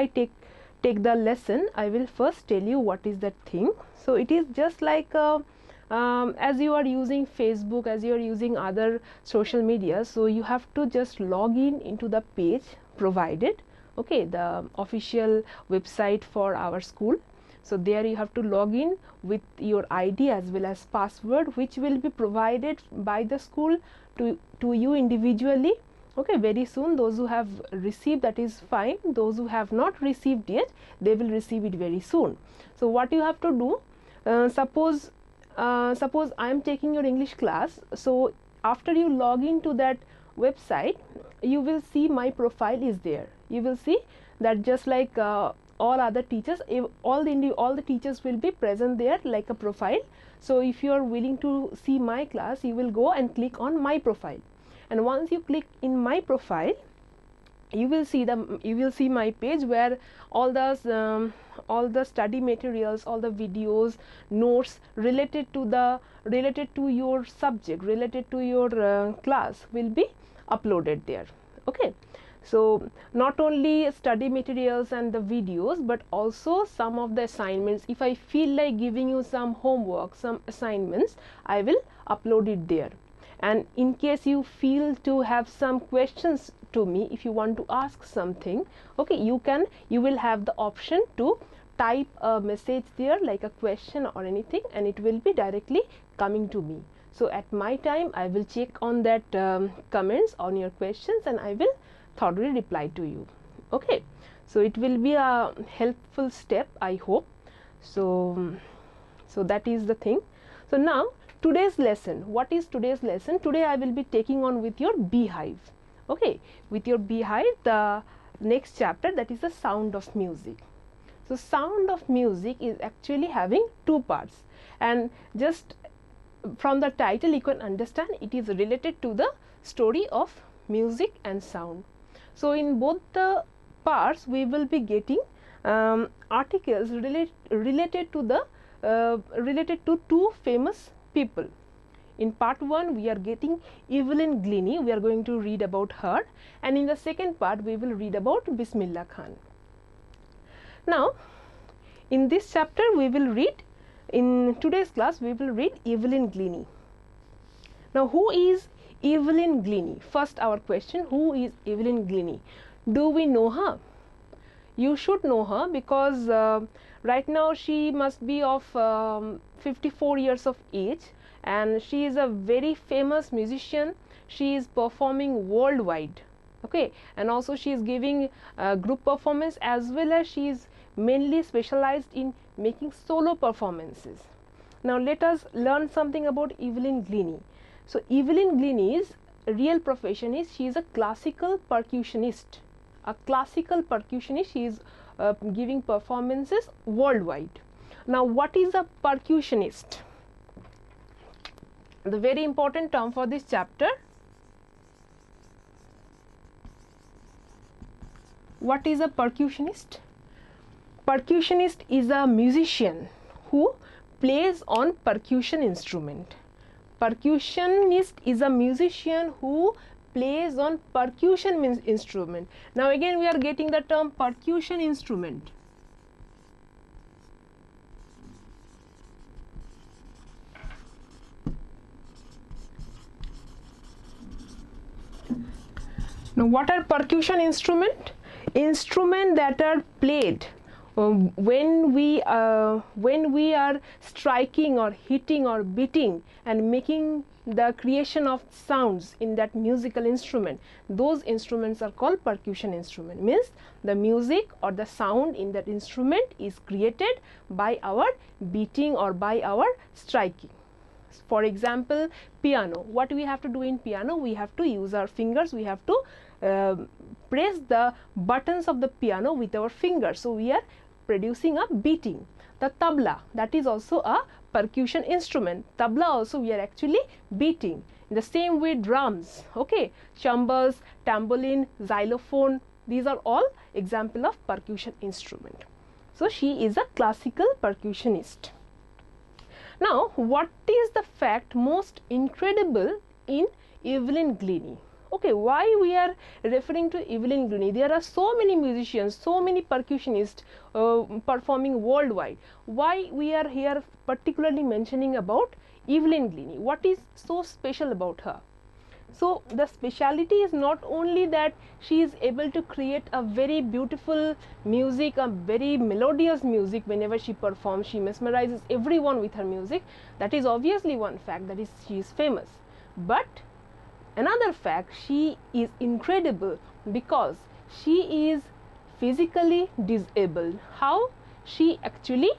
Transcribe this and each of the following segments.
I take the lesson, I will first tell you what is that thing. So it is just like as you are using Facebook, as you are using other social media, so you have to just log in into the page provided, okay, the official website for our school. So there you have to log in with your ID as well as password, which will be provided by the school to you individually. Okay, very soon. Those who have received, that is fine. Those who have not received yet, they will receive it very soon. So what you have to do, suppose I am taking your English class. So after you log into that website, you will see my profile is there. You will see that just like all other teachers, all the teachers will be present there like a profile. So if you are willing to see my class, you will go and click on my profile, and once you click in my profile, you will see my page where all the study materials, all the videos, notes related to your subject, related to your class will be uploaded there. Okay, so not only study materials and the videos, but also some of the assignments. If I feel like giving you some homework, some assignments, I will upload it there. And in case you feel to have some questions to me, if you want to ask something, okay, you will have the option to type a message there like a question or anything, and it will be directly coming to me. So at my time, I will check on that comments on your questions, and I will thoroughly reply to you. Okay, so it will be a helpful step, I hope. So that is the thing. So now today's lesson, what is today's lesson? Today I will be taking on with your beehive. Okay, with your beehive, the next chapter, that is the sound of music. So sound of music is actually having two parts, and just from the title you can understand it is related to the story of music and sound. So in both the parts we will be getting articles related to two famous people. In part 1 we are getting Evelyn Glennie, we are going to read about her, and in the second part we will read about Bismillah Khan. Now in this chapter we will read, in today's class we will read Evelyn Glennie. Now who is Evelyn Glennie? First our question, who is Evelyn Glennie? Do we know her? You should know her because right now she must be of 54 years of age, and she is a very famous musician. She is performing worldwide, okay, and also she is giving group performance, as well as she is mainly specialized in making solo performances. Now let us learn something about Evelyn Glennie. So Evelyn Glennie's real profession is she is a classical percussionist. A classical percussionist, she is giving performances worldwide. Now what is a percussionist? The very important term for this chapter. What is a percussionist? Percussionist is a musician who plays on percussion instrument. Percussionist is a musician who plays on percussion instrument. Now again we are getting the term percussion instrument. Now what are percussion instrument? Instrument that are played when we are striking or hitting or beating and making the creation of sounds in that musical instrument. Those instruments are called percussion instrument. Means the music or the sound in that instrument is created by our beating or by our striking. For example, piano. What we have to do in piano? We have to use our fingers. We have to press the buttons of the piano with our fingers. So we are producing a beating. The tabla, that is also a percussion instrument. Tabla also we are actually beating. In the same way drums, okay, cymbals, tambourine, xylophone, these are all example of percussion instrument. So she is a classical percussionist. Now what is the fact most incredible in Evelyn Glennie? Okay, why we are referring to Evelyn Glennie? There are so many musicians, so many percussionists performing worldwide. Why we are here particularly mentioning about Evelyn Glennie? What is so special about her? So the speciality is not only that she is able to create a very beautiful music, a very melodious music. Whenever she performs, she mesmerizes everyone with her music. That is obviously one fact, that is she is famous. But another fact, she is incredible because she is physically disabled. How? She actually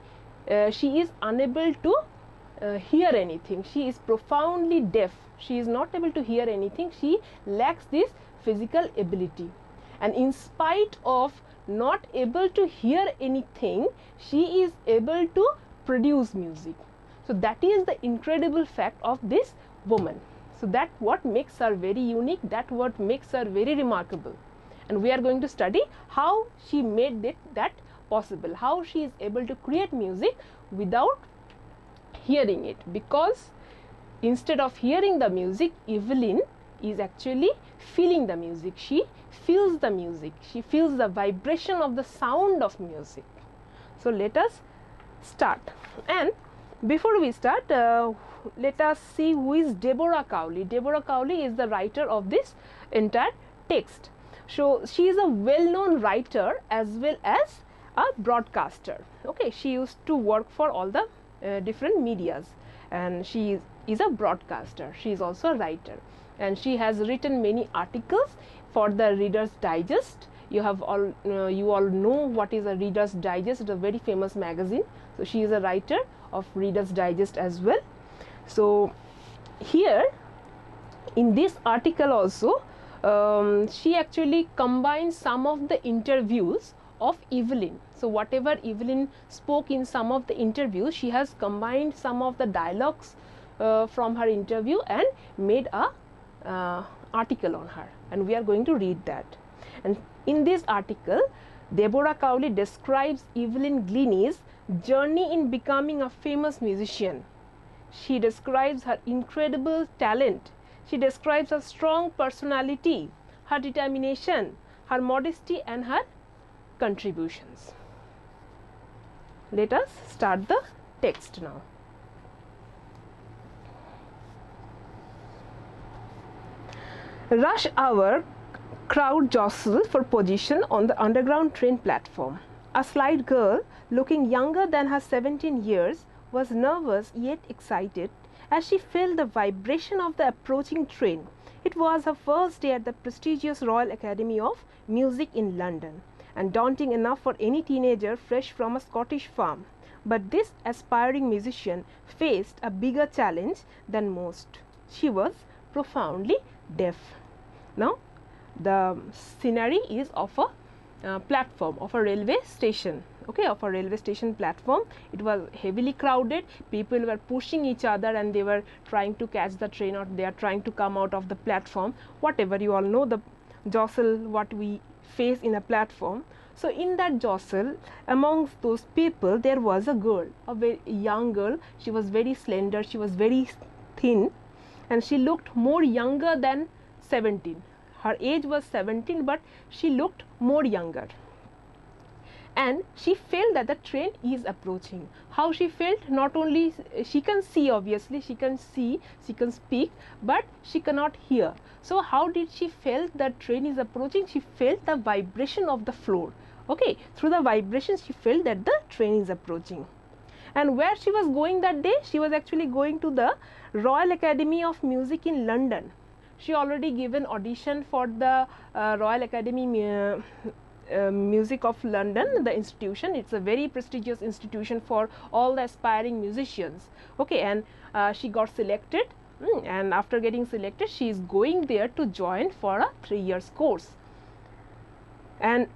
she is unable to hear anything. She is profoundly deaf. She is not able to hear anything. She lacks this physical ability, and in spite of not able to hear anything, she is able to produce music. So that is the incredible fact of this woman. So that what makes her very unique, that what makes her very remarkable. And we are going to study how she made that possible, how she is able to create music without hearing it, because instead of hearing the music, Evelyn is actually feeling the music. She feels the music. She feels the vibration of the sound of music. So let us start. And before we start, let us see who is Deborah Cowley. Deborah Cowley is the writer of this entire text. So she is a well-known writer as well as a broadcaster. Okay, she used to work for all the different medias, and she is a broadcaster. She is also a writer, and she has written many articles for the Reader's Digest. You all know what is a Reader's Digest. It's a very famous magazine. So she is a writer of Reader's Digest as well. So here in this article also, she actually combines some of the interviews of Evelyn. So whatever Evelyn spoke in some of the interviews, she has combined some of the dialogues from her interview and made a article on her, and we are going to read that. And in this article, Deborah Cowley describes Evelyn Glennie's journey in becoming a famous musician. She describes her incredible talent. She describes her strong personality, her determination, her modesty, and her contributions. Let us start the text now. Rush hour crowd jostled for position on the underground train platform. A slight girl, looking younger than her 17 years, was nervous yet excited as she felt the vibration of the approaching train. It was her first day at the prestigious Royal Academy of Music in London, and daunting enough for any teenager fresh from a Scottish farm. But this aspiring musician faced a bigger challenge than most. She was profoundly deaf. Now, the scenery is of a platform of a railway station. Okay, of a railway station platform. It was heavily crowded. People were pushing each other and they were trying to catch the train, or they are trying to come out of the platform. Whatever, you all know the jostle what we face in a platform. So in that jostle, amongst those people, there was a girl, a very young girl. She was very slender, she was very thin, and she looked more younger than 17. Her age was 17, but she looked more younger. And she felt that the train is approaching. How she felt? Not only she can see, obviously she can see, she can speak, but she cannot hear. So how did she felt that train is approaching? She felt the vibration of the floor. Okay, through the vibration she felt that the train is approaching. And where she was going that day? She was actually going to the Royal Academy of Music in London. She already given audition for the Royal Academy Music of London, the institution. It's a very prestigious institution for all the aspiring musicians. Okay, and she got selected, and after getting selected, she is going there to join for a 3 years course. And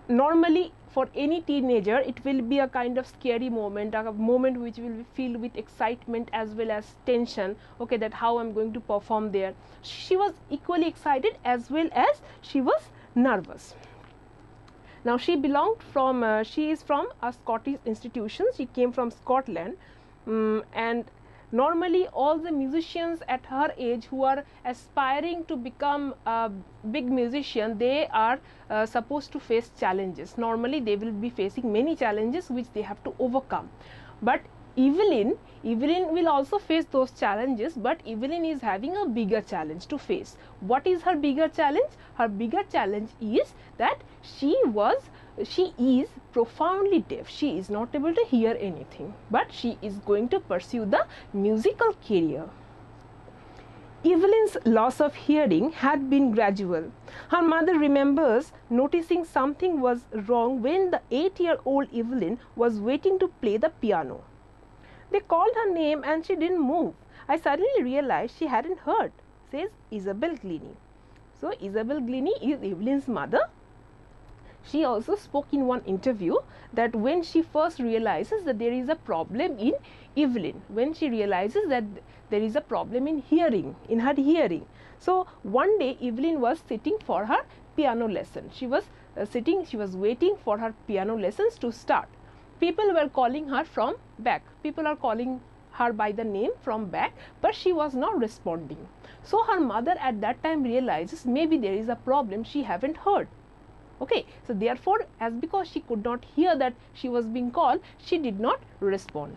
normally for any teenager, it will be a kind of scary moment, a moment which will be filled with excitement as well as tension. Okay, that how I'm going to perform there. She was equally excited as well as she was nervous. Now she belonged from, she is from a Scottish institution. She came from Scotland, and Normally all the musicians at her age who are aspiring to become a big musician, they are supposed to face challenges. Normally they will be facing many challenges which they have to overcome. But Evelyn will also face those challenges, but Evelyn is having a bigger challenge to face. What is her bigger challenge? Her bigger challenge is that she is profoundly deaf. She is not able to hear anything, but she is going to pursue the musical career. Evelyn's loss of hearing had been gradual. Her mother remembers noticing something was wrong when the 8-year-old Evelyn was waiting to play the piano. They called her name and she didn't move. I suddenly realized she hadn't heard, says Isabel Glennie. So Isabel Glennie is Evelyn's mother. She also spoke in one interview that when she first realizes that there is a problem in Evelyn, when she realizes that there is a problem in hearing, in her hearing. So one day Evelyn was sitting for her piano lesson. She was she was waiting for her piano lessons to start. People were calling her from back. People are calling her by the name from back, but she was not responding. So her mother at that time realizes maybe there is a problem she haven't heard. Okay, so therefore, as because she could not hear that she was being called, she did not respond.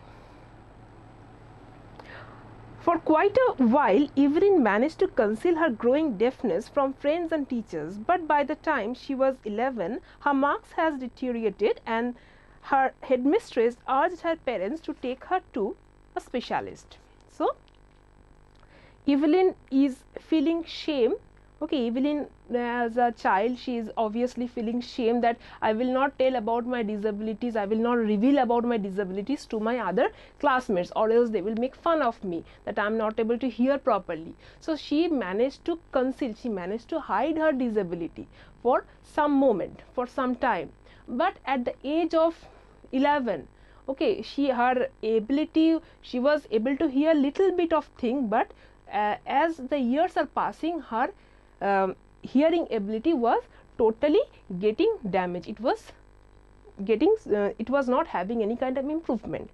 For quite a while, Evelyn managed to conceal her growing deafness from friends and teachers, but by the time she was 11, her marks has deteriorated and her headmistress urged her parents to take her to a specialist. So Evelyn is feeling shame. Okay, Evelyn as a child, she is obviously feeling shame that I will not tell about my disabilities, I will not reveal about my disabilities to my other classmates, or else they will make fun of me that I am not able to hear properly. So she managed to conceal, she managed to hide her disability for some moment, for some time. But at the age of 11, okay, she was able to hear little bit of thing, but as the years are passing, her hearing ability was totally getting damaged. It was not having any kind of improvement,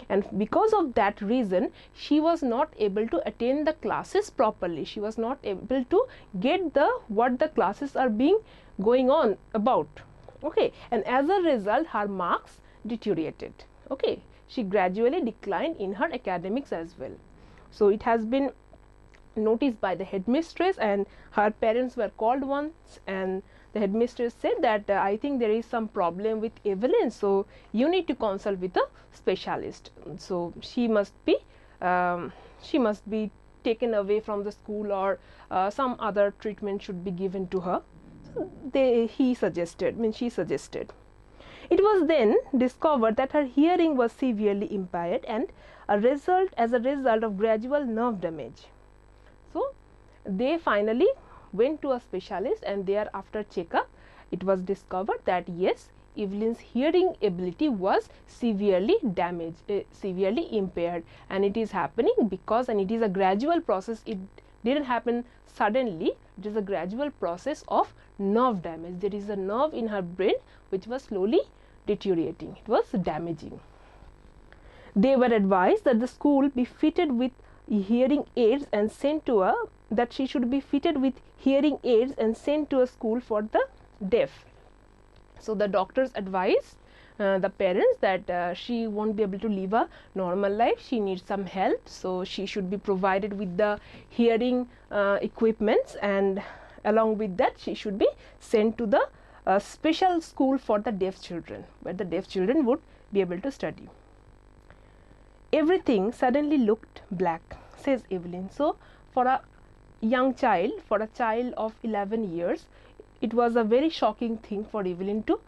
and because of that reason she was not able to attend the classes properly. She was not able to get what the classes are being going on about. Okay, and as a result her marks deteriorated. Okay, she gradually declined in her academics as well. So it has been noticed by the headmistress, and her parents were called once, and the headmistress said that I think there is some problem with Evelyn, so you need to consult with a specialist. So she must be taken away from the school, or some other treatment should be given to her. So she suggested. It was then discovered that her hearing was severely impaired, and as a result of gradual nerve damage. So they finally went to a specialist, and there after checkup it was discovered that yes, Evelyn's hearing ability was severely damaged, severely impaired, and it is happening because, and it is a gradual process, it didn't happen suddenly, it is a gradual process of nerve damage. There is a nerve in her brain which was slowly deteriorating, it was damaging. They were advised that the school be fitted with hearing aids and sent to she should be fitted with hearing aids and sent to a school for the deaf. So the doctors advised the parents that she won't be able to live a normal life, she needs some help, so she should be provided with the hearing equipments, and along with that she should be sent to the special school for the deaf children, where the deaf children would be able to study. Everything suddenly looked black, says Evelyn. So for a young child, for a child of 11 years, it was a very shocking thing for Evelyn to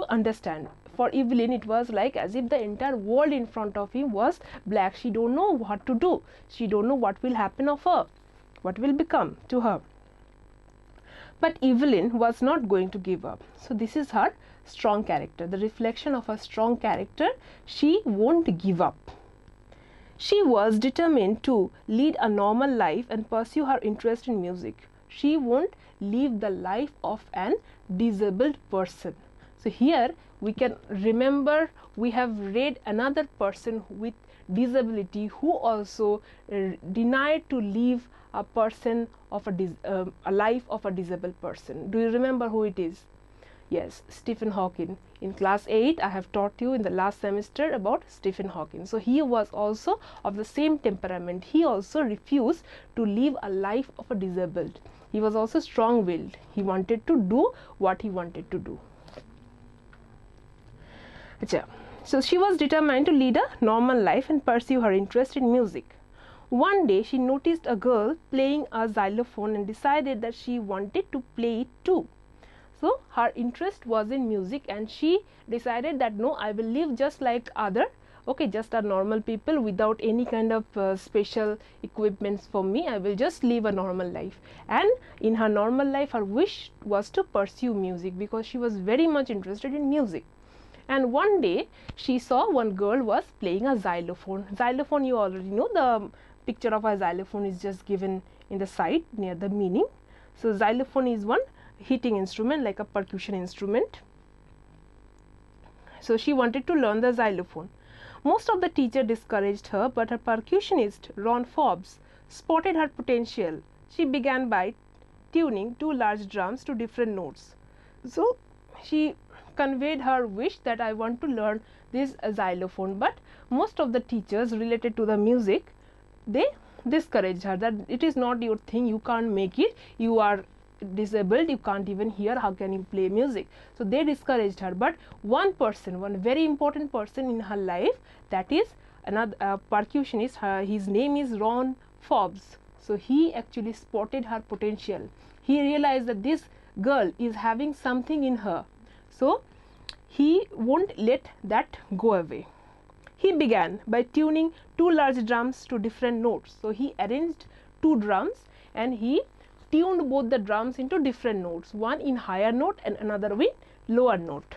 understand. For Evelyn it was like as if the entire world in front of him was black. She don't know what to do, she don't know what will happen of her, what will become to her. But Evelyn was not going to give up. So this is her strong character, the reflection of a strong character. She won't give up. She was determined to lead a normal life and pursue her interest in music. She won't live the life of an disabled person. So here we can remember, we have read another person with disability who also denied to live a person of a life of a disabled person. Do you remember who it is? Yes, Stephen Hawking. In class 8 I have taught you in the last semester about Stephen Hawking. So he was also of the same temperament. He also refused to live a life of a disabled. He was also strong-willed. He wanted to do what he wanted to do. So she was determined to lead a normal life and pursue her interest in music. One day she noticed a girl playing a xylophone and decided that she wanted to play it too. So her interest was in music, and she decided that no, I will live just like other, okay, just a normal people without any kind of special equipments for me. I will just live a normal life. And in her normal life, her wish was to pursue music because she was very much interested in music. And one day she saw one girl was playing a xylophone. Xylophone, you already know, the picture of a xylophone is just given in the side near the meaning. So xylophone is one hitting instrument, like a percussion instrument. So she wanted to learn the xylophone. Most of the teacher discouraged her, but her percussionist Ron Forbes spotted her potential. She began by tuning 2 large drums to different notes. So she conveyed her wish that I want to learn this xylophone, but most of the teachers related to the music, they discouraged her that it is not your thing, you can't make it, you are disabled, you can't even hear, how can you play music? So they discouraged her. But one person, one very important person in her life, that is another percussionist, his name is Ron Forbes. So he actually spotted her potential. He realized that this girl is having something in her, so he won't let that go away. He began by tuning 2 large drums to different notes. So he arranged 2 drums and he tuned both the drums into different notes, one in higher note and another in lower note.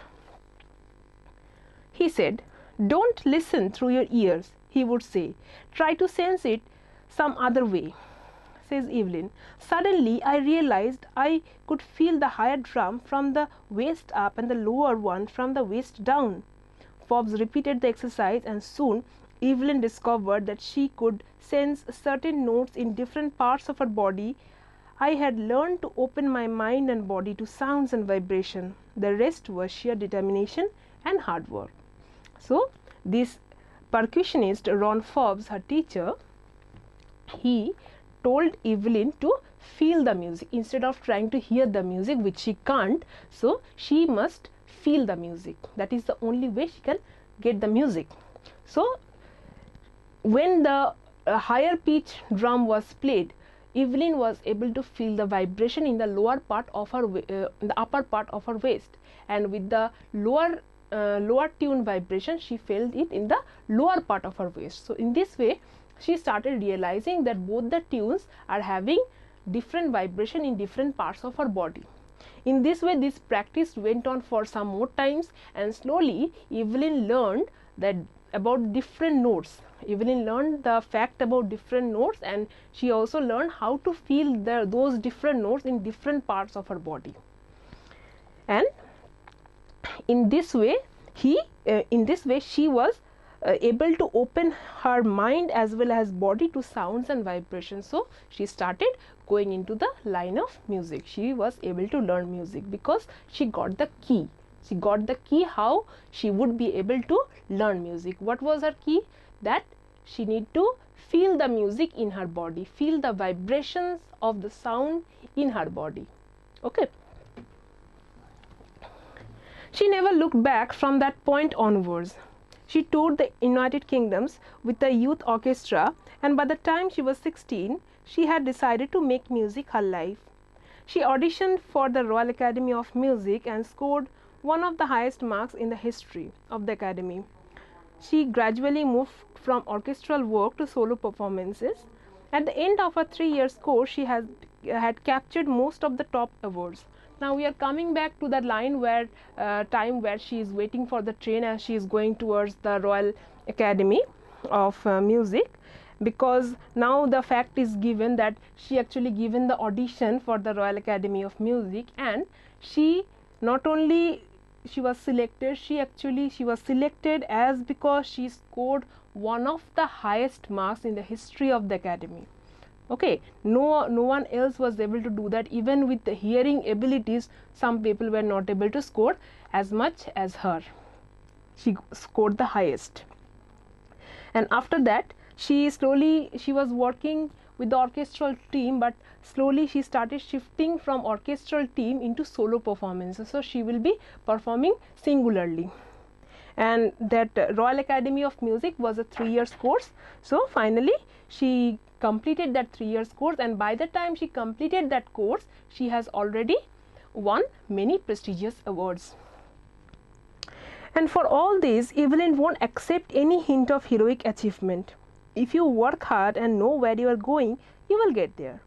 He said, "Don't listen through your ears," he would say. "Try to sense it some other way." Says Evelyn. "Suddenly I realized I could feel the higher drum from the waist up and the lower one from the waist down." Forbes repeated the exercise, and soon Evelyn discovered that she could sense certain notes in different parts of her body. "I had learned to open my mind and body to sounds and vibration. The rest was sheer determination and hard work." So this percussionist Ron Forbes, her teacher, he told Evelyn to feel the music instead of trying to hear the music, which she can't. So she must feel the music. That is the only way she can get the music. So when the higher pitch drum was played, Evelyn was able to feel the vibration in the lower part of her, the upper part of her waist, and with the lower tune vibration, she felt it in the lower part of her waist. So in this way, she started realizing that both the tunes are having different vibration in different parts of her body. In this way, this practice went on for some more times, and slowly Evelyn learned that about different notes. Evelyn learned the fact about different notes, and she also learned how to feel those different notes in different parts of her body. And in this way, she was able to open her mind as well as body to sounds and vibrations. So she started going into the line of music. She was able to learn music because she got the key. She got the key how she would be able to learn music. What was her key? That she need to feel the music in her body, feel the vibrations of the sound in her body. Okay. She never looked back from that point onwards. She toured the United Kingdoms with the youth orchestra, and by the time she was 16, she had decided to make music her life. She auditioned for the Royal Academy of Music and scored one of the highest marks in the history of the Academy. She gradually moved from orchestral work to solo performances. At the end of her 3-year course, she had captured most of the top awards. Now we are coming back to the line where time where she is waiting for the train as she is going towards the Royal Academy of Music, because now the fact is given that she actually given the audition for the Royal Academy of Music, and she not only she was selected, she was selected as because she scored one of the highest marks in the history of the academy. Okay, no one else was able to do that. Even with the hearing abilities, some people were not able to score as much as her. She scored the highest. And after that, she was working with the orchestral team, but slowly she started shifting from orchestral team into solo performances. So she will be performing singularly. And that Royal Academy of Music was a 3-year course. So finally she completed that 3-year course, and by the time she completed that course, she has already won many prestigious awards. And for all this, Evelyn won't accept any hint of heroic achievement. If you work hard and know where you are going, you will get there.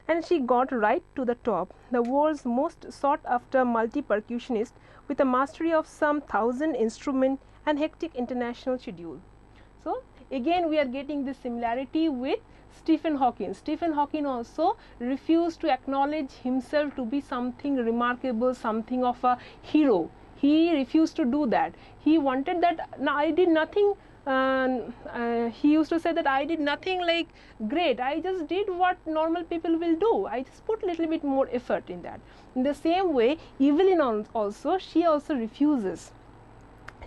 And she got right to the top, the world's most sought after multi-percussionist with a mastery of some 1,000 instruments and hectic international schedule. So again we are getting this similarity with Stephen Hawking. Stephen Hawking also refused to acknowledge himself to be something remarkable, something of a hero. He refused to do that. He wanted that, no, I did nothing. He used to say that I did nothing like great, I just did what normal people will do, I just put a little bit more effort in that. In the same way, Evelyn also, she also refuses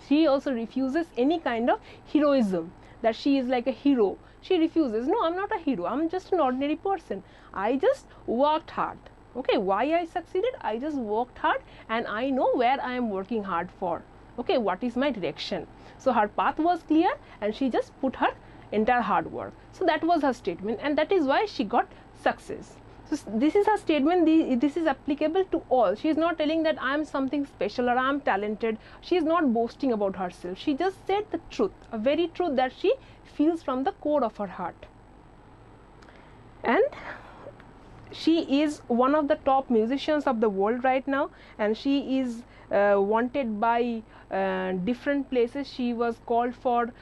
any kind of heroism, that she is like a hero. She refuses, no, I'm not a hero, I'm just an ordinary person, I just worked hard. Okay, why I succeeded? I just worked hard and I know where I am working hard for. Okay, what is my direction? So her path was clear and she just put her entire hard work. So that was her statement, and that is why she got success. So this is her statement. This is applicable to all. She is not telling that I am something special or I am talented. She is not boasting about herself. She just said the truth, a very truth that she feels from the core of her heart. And she is one of the top musicians of the world right now, and she is wanted by different places. She was called for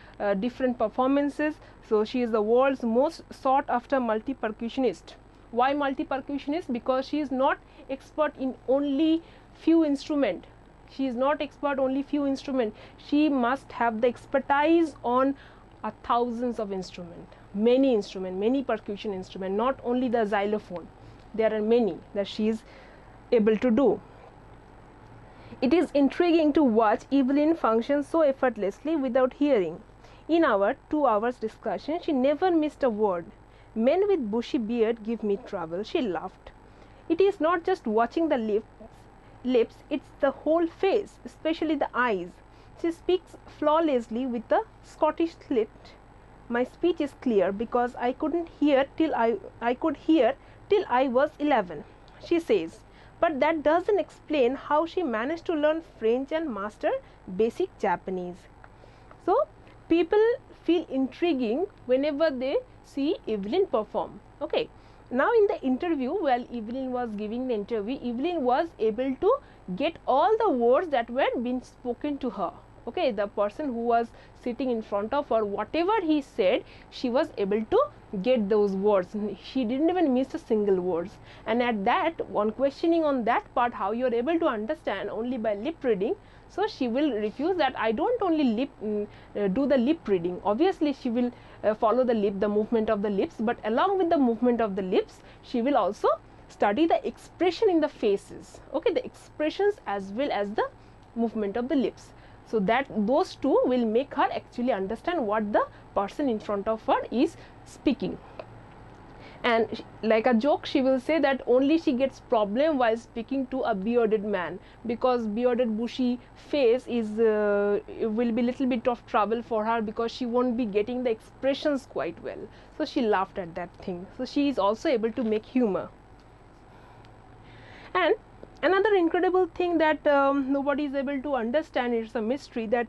different performances. So she is the world's most sought after multi-percussionist. Why multi-percussionist? Because she is not expert in only few instruments. She is not expert only few instruments. She must have the expertise on thousands of instruments, many percussion instruments, not only the xylophone. There are many that she is able to do. It is intriguing to watch Evelyn function so effortlessly without hearing. In our 2 hours discussion, she never missed a word. Men with bushy beard give me trouble, she laughed. It is not just watching the lips, it's the whole face, especially the eyes. She speaks flawlessly with a Scottish slit. My speech is clear because I couldn't hear till I could hear till I was 11, she says. But that doesn't explain how she managed to learn French and master basic Japanese. So people feel intriguing whenever they see Evelyn perform. Okay. Now in the interview, while Evelyn was giving the interview, Evelyn was able to get all the words that were being spoken to her. Okay, the person who was sitting in front of her, whatever he said, she was able to get those words. She didn't even miss a single words. And at that, one questioning on that part, how you are able to understand only by lip reading, so she will refuse that I don't only do the lip reading. Obviously she will follow the movement of the lips, but along with the movement of the lips, she will also study the expression in the faces. Okay, the expressions as well as the movement of the lips. So that those two will make her actually understand what the person in front of her is speaking. And like a joke, she will say that only she gets problem while speaking to a bearded man, because bearded bushy face is will be little bit of trouble for her, because she won't be getting the expressions quite well. So she laughed at that thing. So she is also able to make humor. And another incredible thing that nobody is able to understand, it's a mystery, that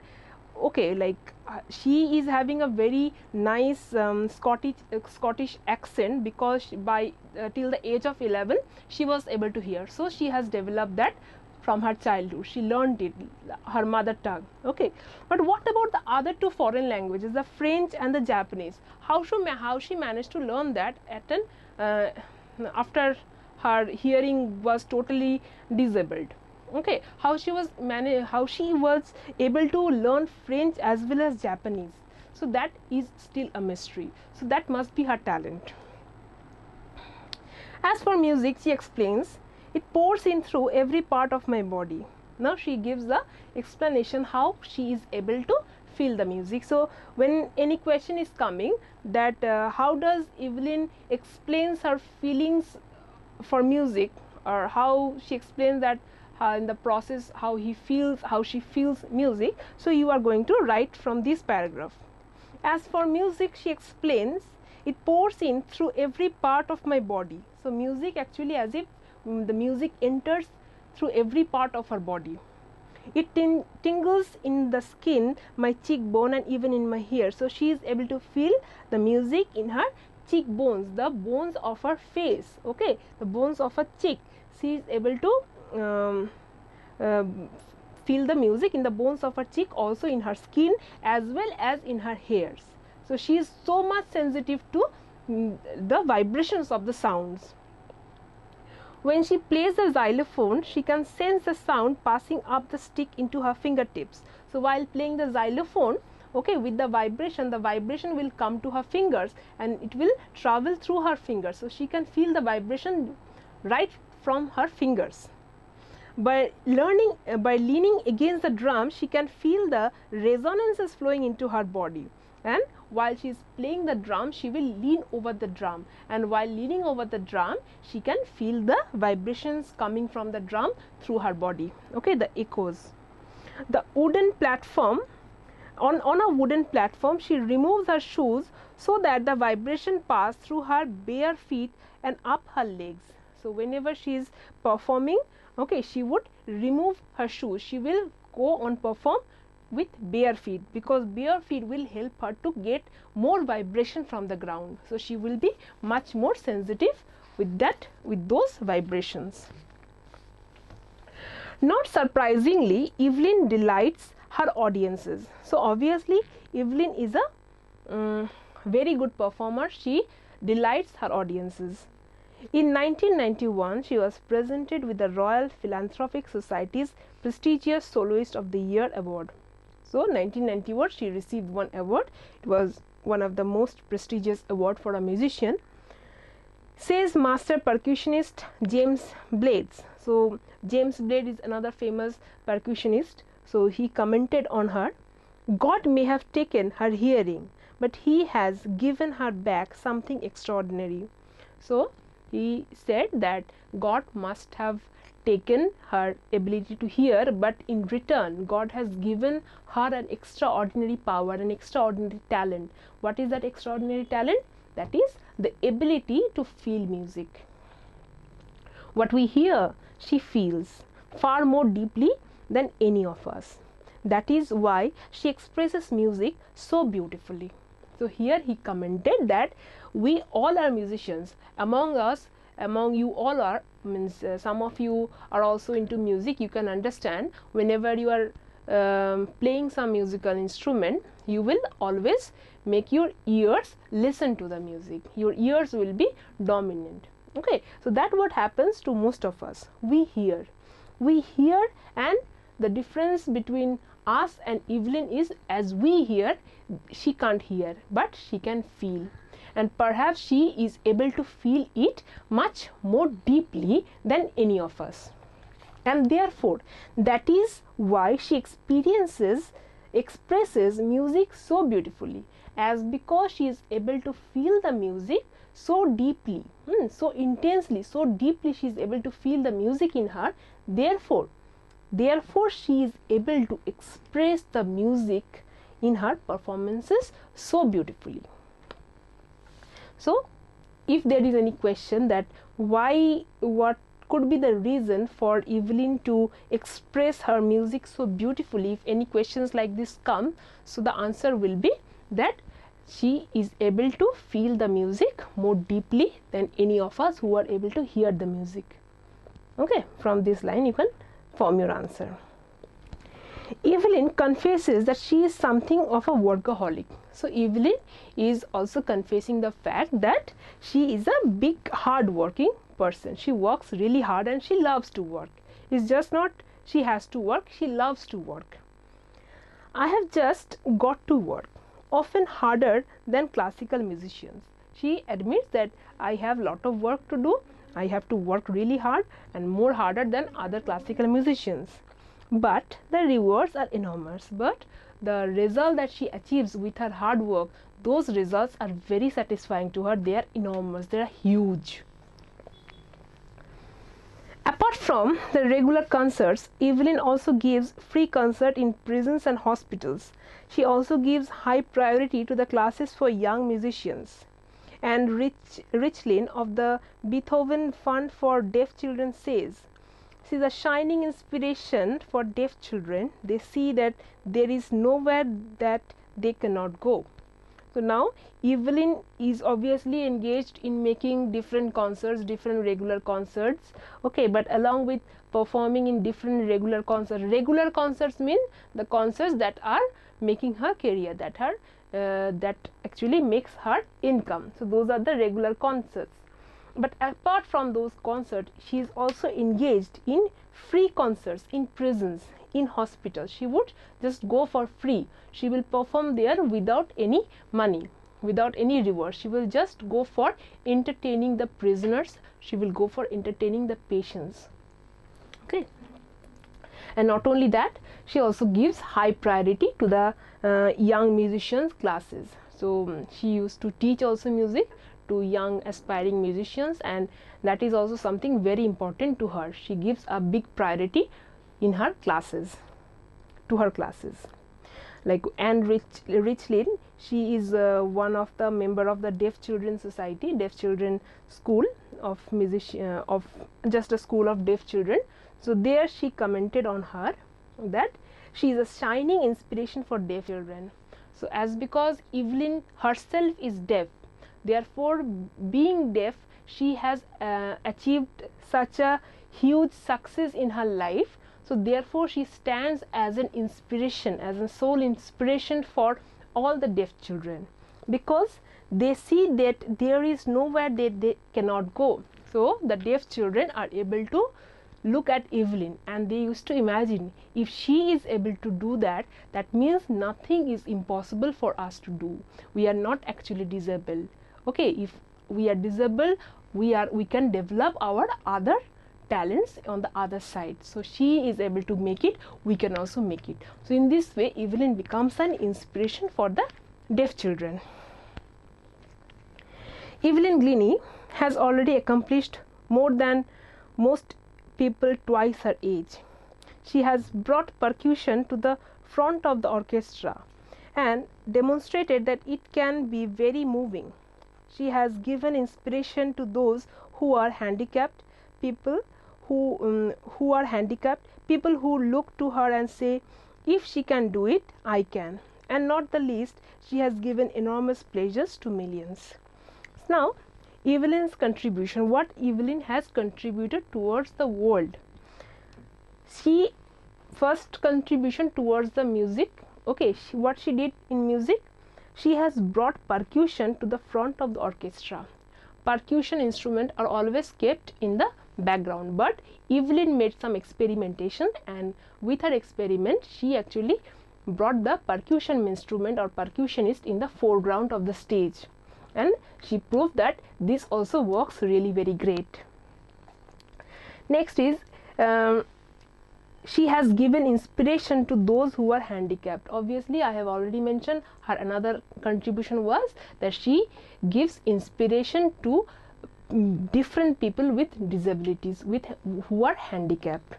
okay, like she is having a very nice Scottish accent, because by till the age of 11 she was able to hear. So she has developed that from her childhood. She learned it, her mother tongue. Okay, but what about the other two foreign languages, the French and the Japanese? How she managed to learn that at an after her hearing was totally disabled? Okay, how she was able to learn French as well as Japanese. So that is still a mystery. So that must be her talent. As for music, she explains, it pours in through every part of my body. Now she gives the explanation how she is able to feel the music. So when any question is coming that how does Evelyn explains her feelings for music, or how she explains that in the process how she feels music, so you are going to write from this paragraph. As for music, she explains, it pours in through every part of my body. So music actually, as if the music enters through every part of her body. It tingles in the skin, my cheekbone, and even in my hair. So she is able to feel the music in her cheekbones, the bones of her face, okay, the bones of her cheek. She is able to feel the music in the bones of her cheek, also in her skin as well as in her hairs. So she is so much sensitive to the vibrations of the sounds. When she plays the xylophone, she can sense the sound passing up the stick into her fingertips. So while playing the xylophone, okay, with the vibration will come to her fingers and it will travel through her fingers. So she can feel the vibration right from her fingers. By leaning against the drum, she can feel the resonances flowing into her body. And while she is playing the drum, she will lean over the drum, and while leaning over the drum, she can feel the vibrations coming from the drum through her body, okay, the echoes. The wooden platform, on a wooden platform, she removes her shoes so that the vibration pass through her bare feet and up her legs. So whenever she is performing, okay, she would remove her shoes. She will go on perform with bare feet, because bare feet will help her to get more vibration from the ground. So she will be much more sensitive with those vibrations. Not surprisingly, Evelyn delights her audiences. So obviously Evelyn is a very good performer. She delights her audiences. In 1991, she was presented with the Royal Philanthropic Society's prestigious Soloist of the Year award. So 1991, she received one award. It was one of the most prestigious award for a musician. Says master percussionist James Blades. So James Blades is another famous percussionist. So he commented on her, God may have taken her hearing, but he has given her back something extraordinary. So he said that God must have taken her ability to hear, but in return God has given her an extraordinary power, an extraordinary talent. What is that extraordinary talent? That is the ability to feel music. What we hear, she feels far more deeply than any of us. That is why she expresses music so beautifully. So here he commented that we all are musicians. Among you all are, means some of you are also into music. You can understand, whenever you are playing some musical instrument, you will always make your ears listen to the music. Your ears will be dominant. Okay, so that what happens to most of us. We hear, and the difference between us and Evelyn is, as we hear, she can't hear, but she can feel. And perhaps she is able to feel it much more deeply than any of us. And therefore, that is why she expresses music so beautifully, as because she is able to feel the music so deeply, so intensely, so deeply she is able to feel the music in her. Therefore she is able to express the music in her performances so beautifully. So if there is any question that what could be the reason for Evelyn to express her music so beautifully, if any questions like this come, so the answer will be that she is able to feel the music more deeply than any of us who are able to hear the music. Okay, from this line you can form your answer. Evelyn confesses that she is something of a workaholic. So Evelyn is also confessing the fact that she is a big hard working person. She works really hard and she loves to work. It's just not she has to work, she loves to work. I have just got to work, often harder than classical musicians. She admits that I have lot of work to do, I have to work really hard and more harder than other classical musicians. But the rewards are enormous, but the result that she achieves with her hard work, those results are very satisfying to her. They are enormous, they are huge. Apart from the regular concerts, Evelyn also gives free concert in prisons and hospitals. She also gives high priority to the classes for young musicians. And Richlin of the Beethoven Fund for Deaf Children says, she is a shining inspiration for deaf children. They see that there is nowhere that they cannot go. So now Evelyn is obviously engaged in making different concerts, different regular concerts, okay, but along with performing in different regular concerts mean the concerts that are making her career, that actually makes her income. So those are the regular concerts. But apart from those concerts, she is also engaged in free concerts in prisons, in hospitals. She would just go for free. She will perform there without any money, without any reward. She will just go for entertaining the prisoners. She will go for entertaining the patients. Okay. And not only that, she also gives high priority to the young musicians classes. So she used to teach also music to young aspiring musicians, and that is also something very important to her. She gives a big priority in her classes, to her classes. Like Anne Richlin, she is one of the member of the Deaf Children Society, Deaf Children School of just a school of deaf children. So there she commented on her that she is a shining inspiration for deaf children. So as because Evelyn herself is deaf, therefore being deaf, she has achieved such a huge success in her life. So therefore she stands as an inspiration, as a sole inspiration for all the deaf children, because they see that there is nowhere that they cannot go. So the deaf children are able to look at Evelyn and they used to imagine, if she is able to do that, that means nothing is impossible for us to do. We are not actually disabled. Okay, if we are disabled, we can develop our other talents on the other side. So she is able to make it, we can also make it. So in this way, Evelyn becomes an inspiration for the deaf children. Evelyn Glennie has already accomplished more than most people twice her age. She has brought percussion to the front of the orchestra and demonstrated that it can be very moving. She has given inspiration to those who are handicapped, people who look to her and say, if she can do it, I can. And not the least, she has given enormous pleasures to millions. Now, Evelyn's contribution, what Evelyn has contributed towards the world. She first contribution towards the music. Okay, what she did in music, she has brought percussion to the front of the orchestra. Percussion instruments are always kept in the background, but Evelyn made some experimentation, and with her experiment she actually brought the percussion instrument or percussionist in the foreground of the stage, and she proved that this also works really very great. Next is she has given inspiration to those who are handicapped. Obviously, I have already mentioned her another contribution was that she gives inspiration to different people with disabilities, who are handicapped.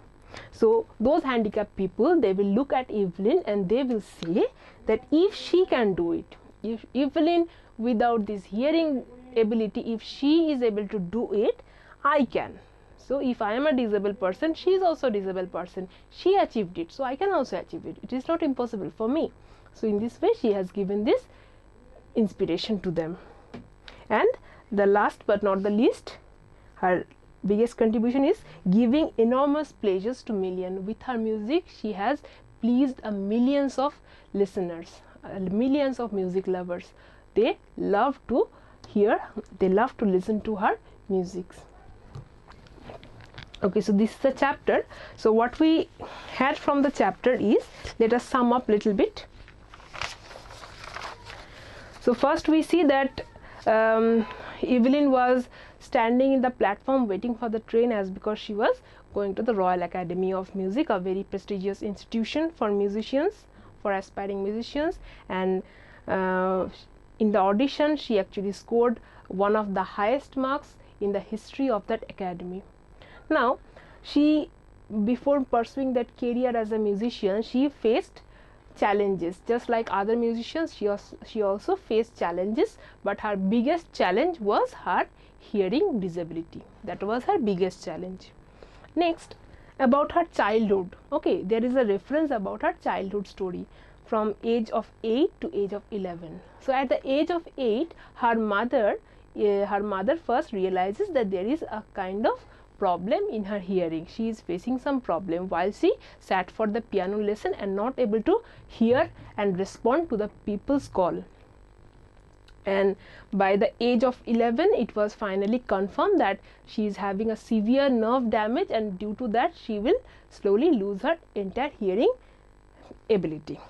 So those handicapped people, they will look at Evelyn and they will say that if she can do it, if Evelyn without this hearing ability, if she is able to do it, I can. So if I am a disabled person, she is also a disabled person. She achieved it, so I can also achieve it. It is not impossible for me. So in this way, she has given this inspiration to them. And the last but not the least, her biggest contribution is giving enormous pleasures to millions. With her music, she has pleased millions of listeners, millions of music lovers. They love to hear, they love to listen to her music. Okay, so this is the chapter. So what we had from the chapter is, let us sum up little bit. So first we see that Evelyn was standing in the platform waiting for the train, as because she was going to the Royal Academy of Music, a very prestigious institution for musicians, for aspiring musicians, and in the audition she actually scored one of the highest marks in the history of that academy. Now she, before pursuing that career as a musician, she faced challenges just like other musicians. She also faced challenges, but her biggest challenge was her hearing disability. That was her biggest challenge. Next, about her childhood. Okay, there is a reference about her childhood story from age of 8 to age of 11. So at the age of 8, her mother first realizes that there is a kind of problem in her hearing. She is facing some problem while she sat for the piano lesson and not able to hear and respond to the people's call. And by the age of 11, it was finally confirmed that she is having a severe nerve damage, and due to that she will slowly lose her entire hearing ability.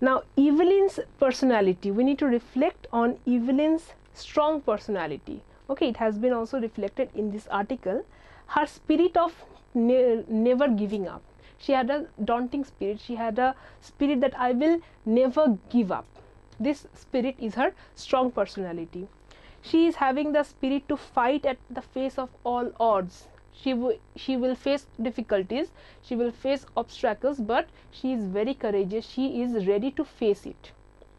Now Evelyn's personality, we need to reflect on Evelyn's strong personality. Okay, it has been also reflected in this article. Her spirit of never giving up. She had a daunting spirit. She had a spirit that I will never give up. This spirit is her strong personality. She is having the spirit to fight at the face of all odds. She will face difficulties, she will face obstacles, but she is very courageous. She is ready to face it.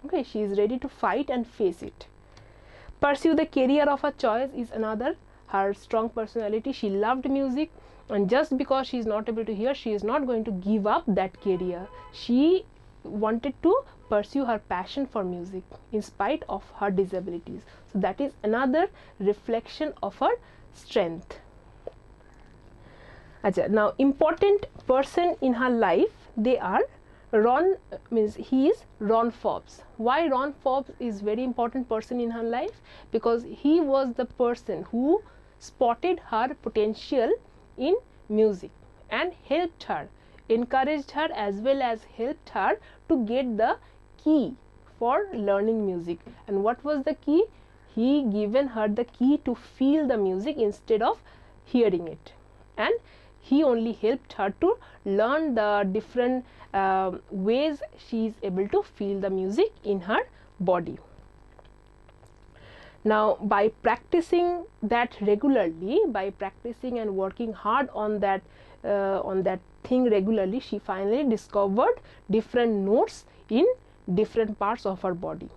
Okay, she is ready to fight and face it. Pursue the career of her choice is another, her strong personality. She loved music, and just because she is not able to hear, she is not going to give up that career. She wanted to pursue her passion for music in spite of her disabilities. So that is another reflection of her strength. Now important person in her life, they are Ron, means he is Ron Forbes. Why Ron Forbes is very important person in her life? Because he was the person who spotted her potential in music and helped her, encouraged her, as well as helped her to get the key for learning music. And what was the key? He given her the key to feel the music instead of hearing it, and he only helped her to learn the different ways she is able to feel the music in her body. Now by practicing that regularly, by practicing and working hard on that thing regularly, she finally discovered different notes in different parts of her body,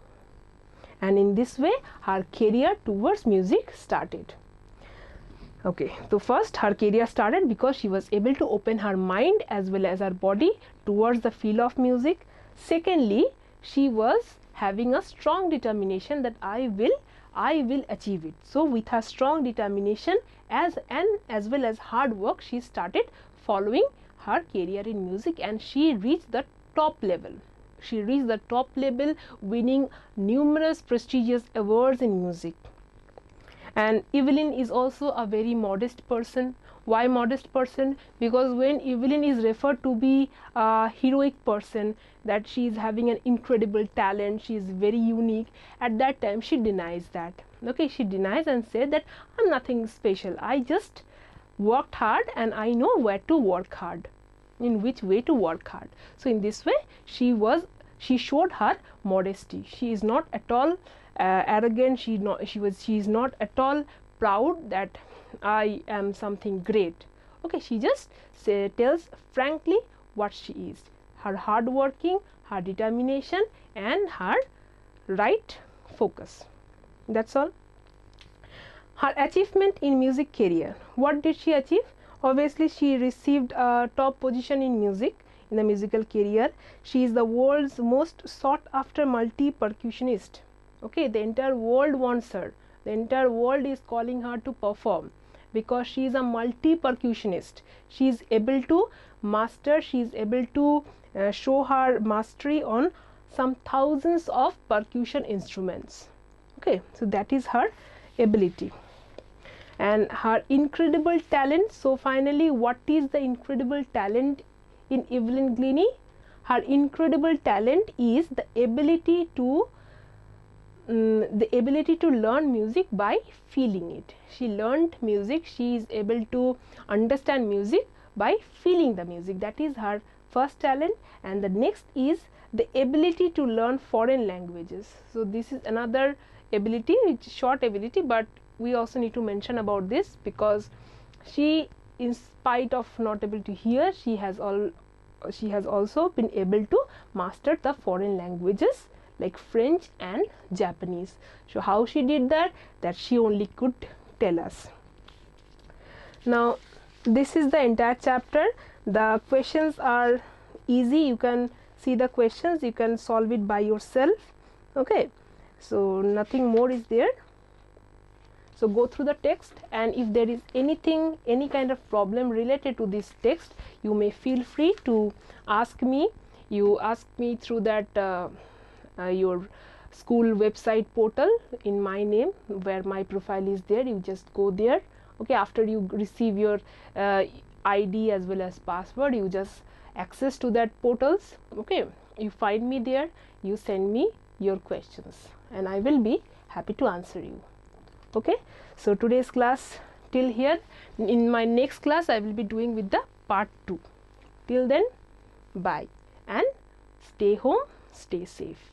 and in this way her career towards music started. Okay, so first her career started because she was able to open her mind as well as her body towards the field of music. Secondly, she was having a strong determination that I will achieve it. So with her strong determination as well as hard work, she started following her career in music, and she reached the top level. She reached the top level, winning numerous prestigious awards in music. And Evelyn is also a very modest person. Why modest person? Because when Evelyn is referred to be a heroic person, that she is having an incredible talent, she is very unique, at that time she denies that. Okay, she denies and said that I'm nothing special, I just worked hard and I know where to work hard, in which way to work hard. So in this way she showed her modesty. She is not at all arrogant, she is not at all proud that I am something great. Okay, she just tells frankly what she is, her hard working, her determination, and her right focus. That's all. Her achievement in music career. What did she achieve? Obviously she received a top position in music, in the musical career. She is the world's most sought after multi-percussionist. Okay, the entire world wants her, the entire world is calling her to perform, because she is a multi-percussionist. She is able to master, she is able to show her mastery on some thousands of percussion instruments. Okay, so that is her ability. and her incredible talent. So finally, what is the incredible talent in Evelyn Glennie? Her incredible talent is the ability to learn music by feeling it. She learned music, she is able to understand music by feeling the music. That is her first talent. And the next is the ability to learn foreign languages. So this is another ability, which is short ability, but we also need to mention about this, because she, in spite of not able to hear, she has also been able to master the foreign languages like French and Japanese. So how she did that she only could tell us. Now this is the entire chapter. The questions are easy, you can see the questions, you can solve it by yourself. Okay, so nothing more is there. So go through the text, and if there is anything, any kind of problem related to this text, you may feel free to ask me. You ask me through that your school website portal in my name, where my profile is there. You just go there. Okay, after you receive your ID as well as password, you just access to that portals. Okay, you find me there, you send me your questions, and I will be happy to answer you. Okay, so today's class till here. In my next class I will be doing with the part 2. Till then, bye, and stay home, stay safe.